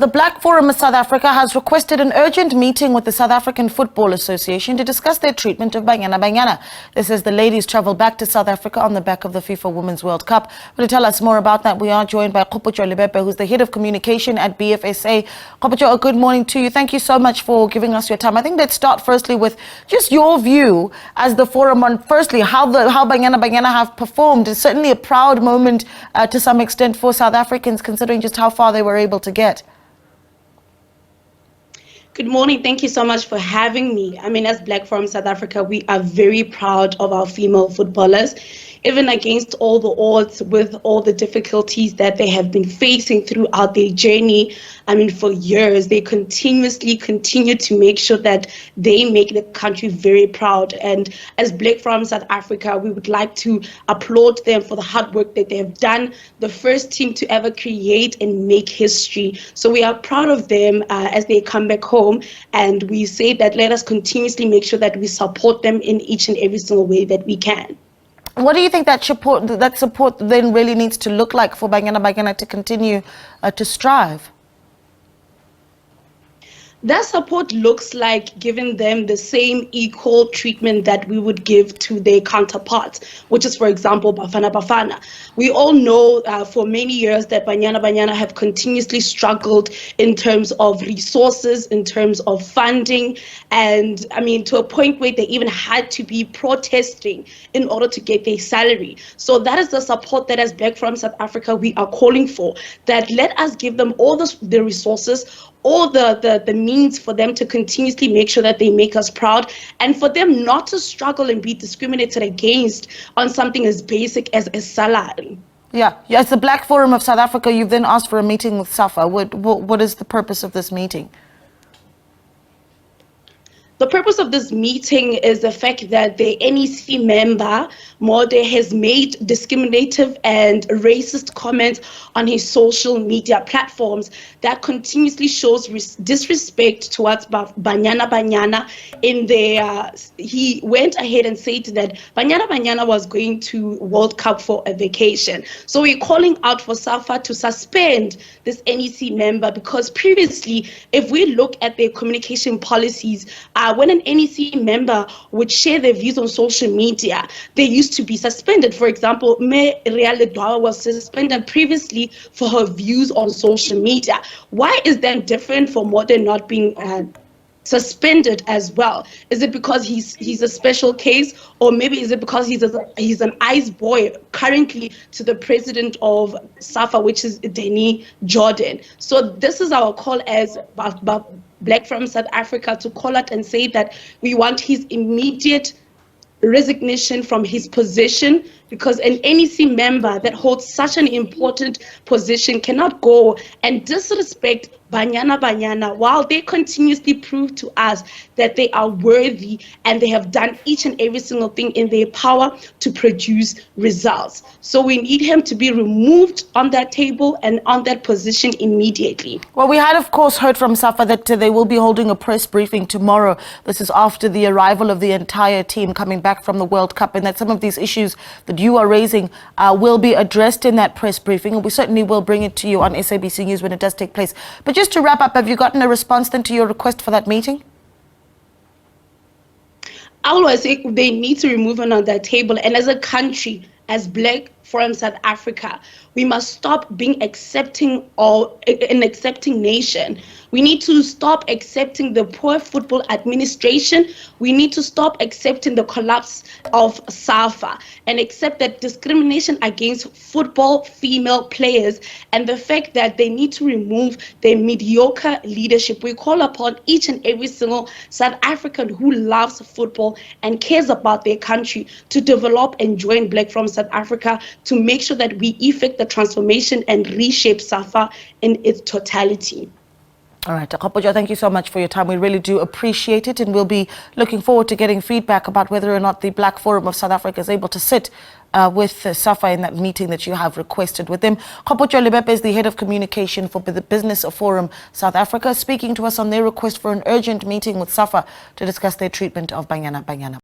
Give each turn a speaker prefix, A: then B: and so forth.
A: The Black Forum of South Africa has requested an urgent meeting with the South African Football Association to discuss their treatment of Banyana Banyana. This as the ladies travel back to South Africa on the back of the FIFA Womens World Cup. But to tell us more about that, we are joined by Kgopotjo Lebepe, who's the head of communication at BFSA. Kgopotjo, good morning to you. Thank you so much for giving us your time. I think let's start firstly with just your view as the forum on, firstly, how Banyana Banyana have performed. It's certainly a proud moment to some extent for South Africans, considering just how far they were able to get.
B: Good morning. Thank you so much for having me. I mean, as Black Forum South Africa, we are very proud of our female footballers, even against all the odds, with all the difficulties that they have been facing throughout their journey. I mean, for years, they continuously continue to make sure that they make the country very proud. And as Black Forum South Africa, we would like to applaud them for the hard work that they have done, the first team to ever create and make history. So we are proud of them as they come back home. And we say that let us continuously make sure that we support them in each and every single way that we can.
A: What do you think that support then really needs to look like for Banyana Banyana to continue to strive?
B: That support looks like giving them the same equal treatment that we would give to their counterparts, which is, for example, Bafana Bafana. We all know for many years that Banyana Banyana have continuously struggled in terms of resources, in terms of funding, and I mean, to a point where they even had to be protesting in order to get their salary. So that is the support that as Black Forum South Africa we are calling for, that let us give them all the resources, all the means for them to continuously make sure that they make us proud, and for them not to struggle and be discriminated against on something as basic as a salary.
A: Yeah, as the Black Forum of South Africa, you've then asked for a meeting with SAFA. What is the purpose of this meeting?
B: The purpose of this meeting is the fact that the NEC member, Mode, has made discriminative and racist comments on his social media platforms that continuously shows disrespect towards Banyana Banyana. He went ahead and said that Banyana Banyana was going to World Cup for a vacation. So we're calling out for SAFA to suspend this NEC member, because previously, if we look at their communication policies, when an NEC member would share their views on social media, they used to be suspended. For example, Me Reale was suspended previously for her views on social media. Why is that different from what they're not being suspended as well? Is it because he's a special case, or maybe is it because he's an ice boy currently to the president of SAFA, which is Denny Jordan? So this is our call as Black Forum South Africa to call out and say that we want his immediate resignation from his position, because an NEC member that holds such an important position cannot go and disrespect Banyana Banyana while they continuously prove to us that they are worthy and they have done each and every single thing in their power to produce results. So we need him to be removed on that table and on that position immediately.
A: Well, we had, of course, heard from SAFA that they will be holding a press briefing tomorrow. This is after the arrival of the entire team coming back from the World Cup, and that some of these issues that you are raising will be addressed in that press briefing, and we certainly will bring it to you on SABC News when it does take place. But just to wrap up, have you gotten a response then to your request for that meeting?
B: I always say they need to remove it on that table, and as a country, as Black Forum South Africa, we must stop being accepting or an accepting nation. We need to stop accepting the poor football administration. We need to stop accepting the collapse of SAFA and accept that discrimination against football female players and the fact that they need to remove their mediocre leadership. We call upon each and every single South African who loves football and cares about their country to develop and join Black Forum South Africa to make sure that we effect the transformation and reshape SAFA in its totality.
A: All right, Kgopotjo, thank you so much for your time. We really do appreciate it, and we'll be looking forward to getting feedback about whether or not the Black Forum of South Africa is able to sit with SAFA in that meeting that you have requested with them. Kgopotjo Lebepe is the head of communication for the Business Forum South Africa, speaking to us on their request for an urgent meeting with SAFA to discuss their treatment of Banyana Banyana.